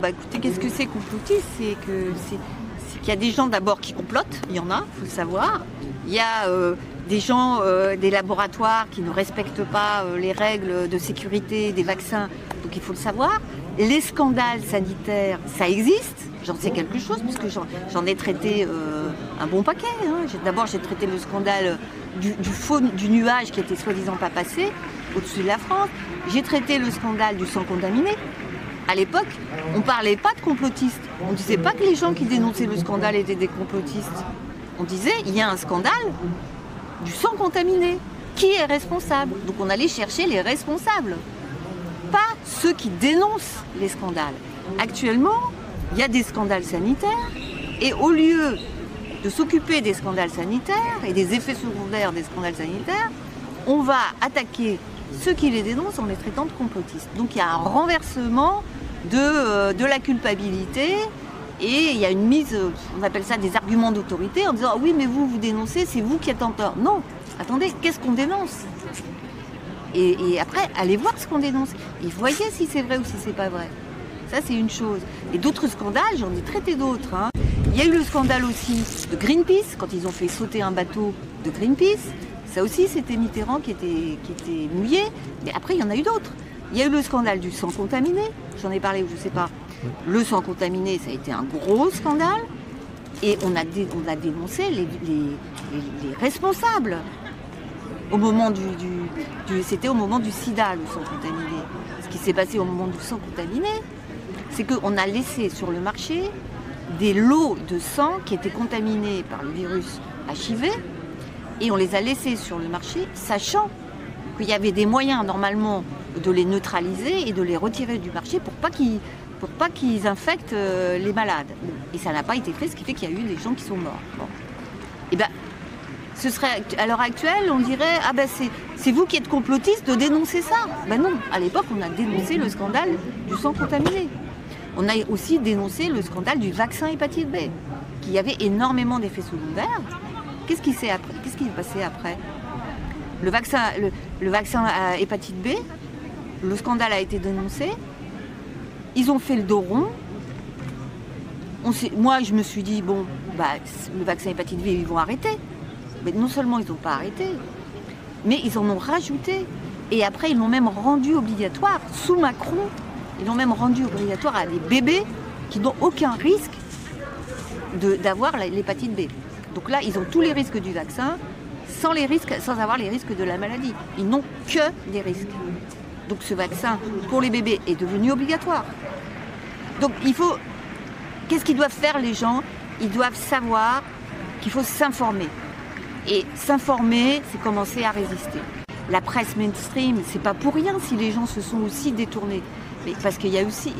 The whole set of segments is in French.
bah écoutez, qu'est-ce que c'est complotiste? C'est qu'il y a des gens d'abord qui complotent, il y en a, il faut le savoir. Il y a des gens, des laboratoires qui ne respectent pas les règles de sécurité des vaccins, donc il faut le savoir. Les scandales sanitaires, ça existe, j'en sais quelque chose, puisque j'en ai traité un bon paquet. Hein. D'abord, j'ai traité le scandale du nuage qui était soi-disant pas passé au-dessus de la France. J'ai traité le scandale du sang contaminé. À l'époque, on ne parlait pas de complotistes. On ne disait pas que les gens qui dénonçaient le scandale étaient des complotistes. On disait, il y a un scandale du sang contaminé. Qui est responsable? Donc on allait chercher les responsables, pas ceux qui dénoncent les scandales. Actuellement, il y a des scandales sanitaires, et au lieu de s'occuper des scandales sanitaires et des effets secondaires des scandales sanitaires, on va attaquer ceux qui les dénoncent en les traitant de complotistes. Donc il y a un renversement de la culpabilité, et il y a une mise, on appelle ça des arguments d'autorité, en disant oui mais vous dénoncez, c'est vous qui êtes en tort. Non, attendez, qu'est-ce qu'on dénonce? Et après, allez voir ce qu'on dénonce. Et voyez si c'est vrai ou si c'est pas vrai. Ça, c'est une chose. Et d'autres scandales, j'en ai traité d'autres. Hein. Il y a eu le scandale aussi de Greenpeace, quand ils ont fait sauter un bateau de Greenpeace. Ça aussi, c'était Mitterrand qui était mouillé. Mais après, il y en a eu d'autres. Il y a eu le scandale du sang contaminé. J'en ai parlé, je ne sais pas. Le sang contaminé, ça a été un gros scandale. Et on a dénoncé les responsables. Au moment c'était au moment du sida, le sang contaminé. Ce qui s'est passé au moment du sang contaminé, c'est qu'on a laissé sur le marché des lots de sang qui étaient contaminés par le virus HIV, et on les a laissés sur le marché, sachant qu'il y avait des moyens normalement de les neutraliser et de les retirer du marché pour pas qu'ils infectent les malades. Et ça n'a pas été fait, ce qui fait qu'il y a eu des gens qui sont morts. Bon. Et ben, ce serait, à l'heure actuelle, on dirait « Ah ben c'est vous qui êtes complotiste de dénoncer ça ». Ben non, à l'époque, on a dénoncé le scandale du sang contaminé. On a aussi dénoncé le scandale du vaccin hépatite B, qui avait énormément d'effets secondaires. Qu'est-ce qui s'est passé après? Le vaccin à hépatite B, le scandale a été dénoncé. Ils ont fait le dos rond. Moi, je me suis dit, bon, bah, le vaccin hépatite B, ils vont arrêter. Mais non seulement ils n'ont pas arrêté, mais ils en ont rajouté. Et après, ils l'ont même rendu obligatoire. Sous Macron, ils l'ont même rendu obligatoire à des bébés qui n'ont aucun risque d'avoir l'hépatite B. Donc là, ils ont tous les risques du vaccin, sans avoir les risques de la maladie. Ils n'ont que des risques. Donc ce vaccin, pour les bébés, est devenu obligatoire. Donc qu'est-ce qu'ils doivent faire les gens? Ils doivent savoir qu'il faut s'informer. Et s'informer, c'est commencer à résister. La presse mainstream, c'est pas pour rien si les gens se sont aussi détournés. Mais parce qu'il y a aussi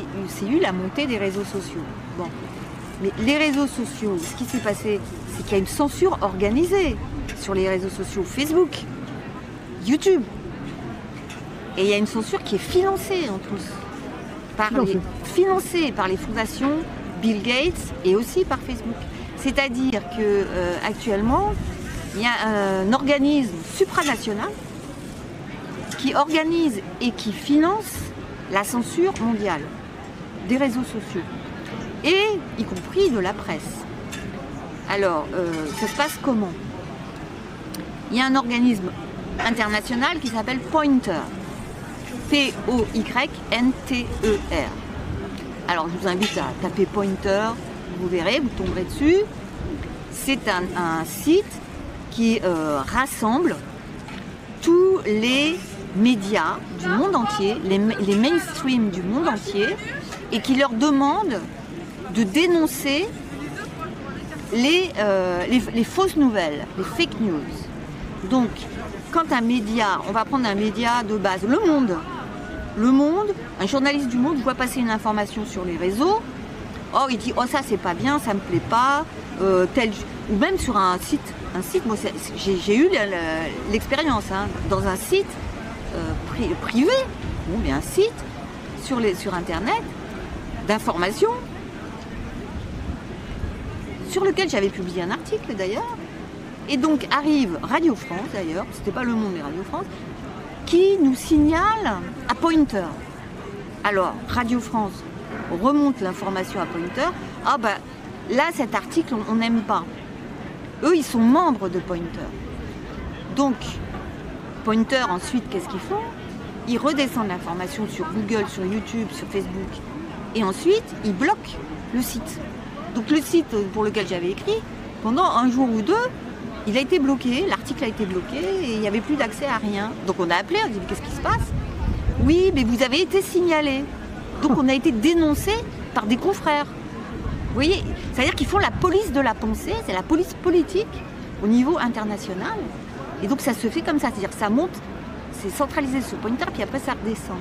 eu la montée des réseaux sociaux. Bon. Mais les réseaux sociaux, ce qui s'est passé, c'est qu'il y a une censure organisée sur les réseaux sociaux, Facebook, YouTube. Et il y a une censure qui est financée en plus. Financée par les fondations Bill Gates et aussi par Facebook. C'est-à-dire qu'actuellement, il y a un organisme supranational qui organise et qui finance la censure mondiale des réseaux sociaux, et y compris de la presse. Alors, ça se passe comment? Il y a un organisme international qui s'appelle Poynter, Poynter. Alors, je vous invite à taper Poynter, vous verrez, vous tomberez dessus. C'est un site qui rassemble tous les médias du monde entier, les mainstream du monde entier, et qui leur demande de dénoncer les fausses nouvelles, les fake news. Donc, quand un média, on va prendre un média de base, Le Monde, un journaliste du Monde voit passer une information sur les réseaux, il dit « Oh, ça c'est pas bien, ça me plaît pas », ou même sur un site, moi j'ai eu l'expérience, hein, dans un site privé, mais un site sur Internet d'information, sur lequel j'avais publié un article d'ailleurs, et donc arrive Radio France d'ailleurs, c'était pas Le Monde mais Radio France, qui nous signale à Poynter. Alors, Radio France, remontent l'information à Poynter. Ah bah là, cet article, on n'aime pas. Eux, ils sont membres de Poynter. Donc, Poynter, ensuite, qu'est-ce qu'ils font? Ils redescendent l'information sur Google, sur YouTube, sur Facebook. Et ensuite, ils bloquent le site. Donc le site pour lequel j'avais écrit, pendant un jour ou deux, il a été bloqué, l'article a été bloqué et il n'y avait plus d'accès à rien. Donc on a appelé, on a dit qu'est-ce qui se passe? Oui, mais vous avez été signalé. Donc on a été dénoncé par des confrères. Vous voyez, c'est-à-dire qu'ils font la police de la pensée, c'est la police politique au niveau international. Et donc ça se fait comme ça, c'est-à-dire que ça monte, c'est centralisé sur Poynter, puis après ça redescend.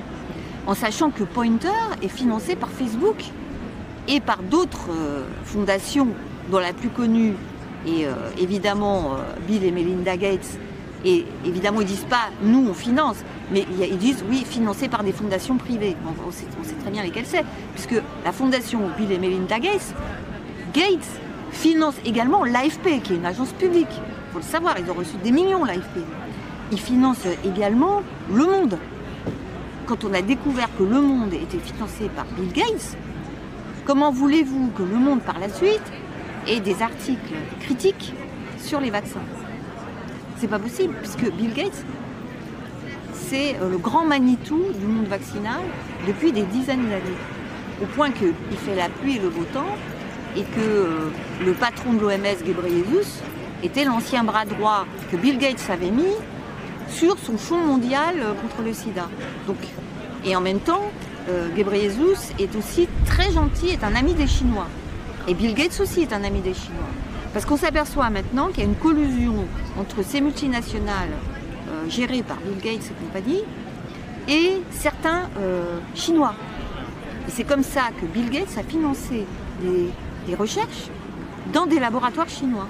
En sachant que Poynter est financé par Facebook et par d'autres fondations, dont la plus connue est évidemment Bill et Melinda Gates. Et évidemment, ils ne disent pas « nous, on finance », mais ils disent « oui, financé par des fondations privées ». On sait très bien lesquelles c'est, puisque la fondation Bill et Melinda Gates finance également l'AFP, qui est une agence publique. Il faut le savoir, ils ont reçu des millions, l'AFP. Ils financent également Le Monde. Quand on a découvert que Le Monde était financé par Bill Gates, comment voulez-vous que Le Monde, par la suite, ait des articles critiques sur les vaccins? C'est pas possible, puisque Bill Gates, c'est le grand Manitou du monde vaccinal depuis des dizaines d'années. Au point qu'il fait la pluie et le beau temps, et que le patron de l'OMS, Ghebreyesus, était l'ancien bras droit que Bill Gates avait mis sur son fonds mondial contre le sida. Donc, et en même temps, Ghebreyesus est aussi très gentil, est un ami des Chinois. Et Bill Gates aussi est un ami des Chinois. Parce qu'on s'aperçoit maintenant qu'il y a une collusion entre ces multinationales gérées par Bill Gates et compagnie et certains Chinois. Et c'est comme ça que Bill Gates a financé des recherches dans des laboratoires chinois.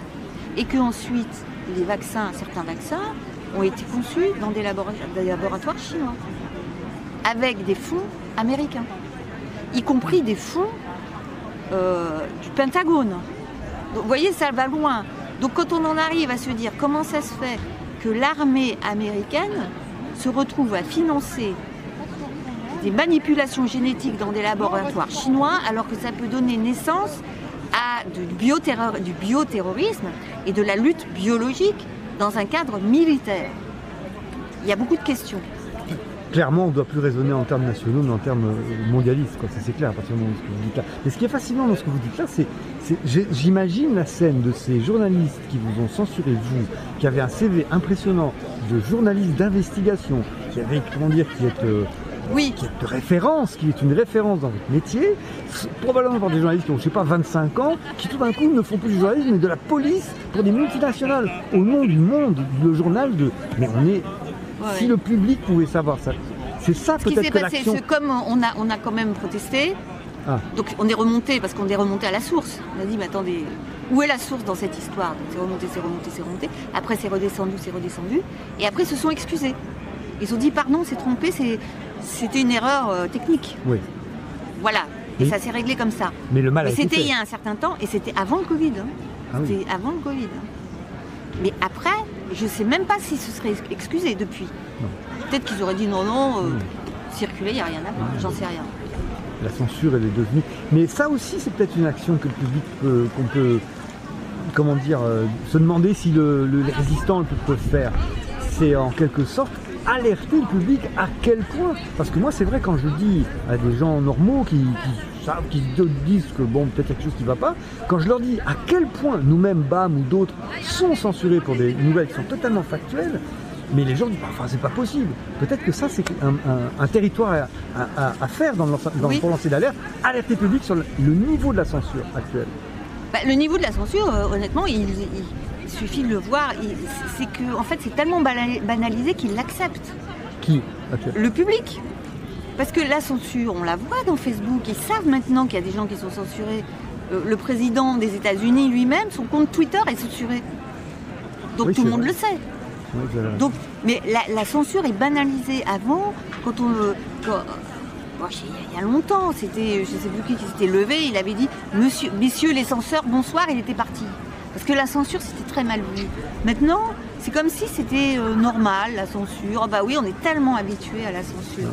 Et qu'ensuite, les vaccins, certains vaccins, ont été conçus dans des laboratoires chinois. Avec des fonds américains. Y compris des fonds du Pentagone. Donc, vous voyez, ça va loin. Donc quand on en arrive à se dire comment ça se fait que l'armée américaine se retrouve à financer des manipulations génétiques dans des laboratoires chinois, alors que ça peut donner naissance à du bioterrorisme et de la lutte biologique dans un cadre militaire. Il y a beaucoup de questions. Clairement, on ne doit plus raisonner en termes nationaux, mais en termes mondialistes, quoi. Ça, c'est clair à partir du moment où ce que vous dites là. Mais ce qui est fascinant dans ce que vous dites là, j'imagine la scène de ces journalistes qui vous ont censuré, vous, qui avez un CV impressionnant de journaliste d'investigation, qui avait, comment dire, qui est de référence, qui est une référence dans votre métier, probablement par des journalistes qui ont, je sais pas, 25 ans, qui tout d'un coup ne font plus du journalisme, mais de la police pour des multinationales, au nom du monde, le journal de... Mais on est... Ouais. Si le public pouvait savoir ça, c'est ça peut-être que l'action... C'est comme on a quand même protesté, donc on est remonté, parce qu'on est remonté à la source. On a dit, mais attendez, où est la source dans cette histoire? Donc c'est remonté. Après c'est redescendu. Et après ils se sont excusés. Ils ont dit, pardon, c'est trompé, c'était une erreur technique. Oui. Voilà, et ça s'est réglé comme ça. Mais le mal a été c'était fait. Il y a un certain temps, et c'était avant le Covid. C'était avant le Covid. Mais après, je ne sais même pas s'ils se seraient excusés depuis. Peut-être qu'ils auraient dit non, circuler, il n'y a rien à voir, j'en sais rien. La censure, elle est devenue... Mais ça aussi, c'est peut-être une action que le public qu'on peut, comment dire, se demander si les résistants peuvent faire. C'est en quelque sorte alerter le public à quel point. Parce que moi, c'est vrai, quand je dis à des gens normaux qui disent que bon, peut-être quelque chose qui ne va pas, quand je leur dis à quel point nous-mêmes, BAM ou d'autres, sont censurés pour des nouvelles qui sont totalement factuelles, mais les gens disent, enfin, c'est pas possible. Peut-être que ça, c'est un territoire à faire pour lancer l'alerte, alerter le public sur le niveau de la censure actuelle. Le niveau de la censure, honnêtement, il suffit de le voir. C'est que, en fait, c'est tellement banalisé qu'ils l'acceptent. Qui? Le public. Parce que la censure, on la voit dans Facebook, ils savent maintenant qu'il y a des gens qui sont censurés. Le président des États-Unis lui-même, son compte Twitter est censuré. Donc oui, tout le monde le sait. Oui, donc, mais la censure est banalisée. Avant, quand il y a longtemps, c'était, je ne sais plus qui s'était levé, il avait dit « Messieurs les censeurs, bonsoir », il était parti. Parce que la censure, c'était très mal vu. Maintenant, c'est comme si c'était normal, la censure. Bah oui, on est tellement habitué à la censure.